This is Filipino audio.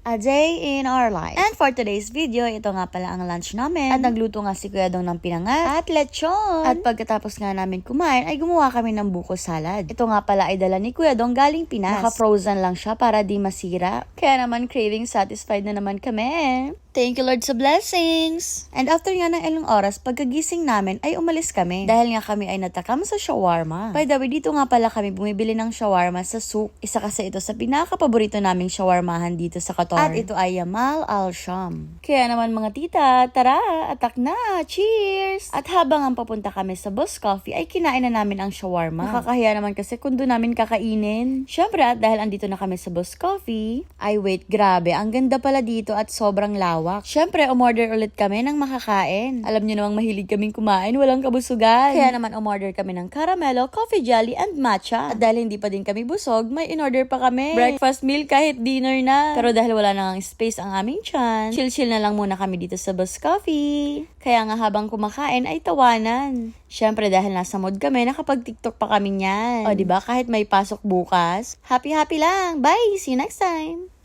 A day in our life. And for today's video, ito nga pala ang lunch namin. At nagluto nga si Kuya Dong ng pinangat at lechon. At pagkatapos nga namin kumain, ay gumawa kami ng buko salad. Ito nga pala ay dala ni Kuya Dong galing Pinas. Naka-frozen lang siya para di masira. Kaya naman craving satisfied na naman kami. Thank you Lord sa blessings! And after nga ng ilang oras, pagkagising namin ay umalis kami. Dahil nga kami ay natakam sa shawarma. By the way, dito nga pala kami bumibili ng shawarma sa souk. Isa kasi ito sa pinaka-paborito naming shawarmahan dito sa Qatar. At ito ay Yamal Al-Sham. Kaya naman mga tita, tara, atak na! Cheers! At habang ang papunta kami sa Boss Coffee, ay kinain na namin ang shawarma. Nakakahiya naman kasi kung doon namin kakainin. Syempre, at dahil andito na kami sa Boss Coffee, ay wait, grabe, ang ganda pala dito at sobrang lawak. Syempre, umorder ulit kami ng makakain. Alam niyo namang mahilig kaming kumain, walang kabusugan. Kaya naman umorder kami ng caramelo, coffee jelly, and matcha. At dahil hindi pa din kami busog, may in-order pa kami. Breakfast meal kahit dinner na. Pero dahil wala na ngang space ang aming tiyan, chill-chill na lang muna kami dito sa Boss Coffee. Kaya nga habang kumakain ay tawanan. Syempre dahil nasa mood kami, nakapag-TikTok pa kami niyan. O diba, kahit may pasok bukas, happy-happy lang. Bye! See you next time!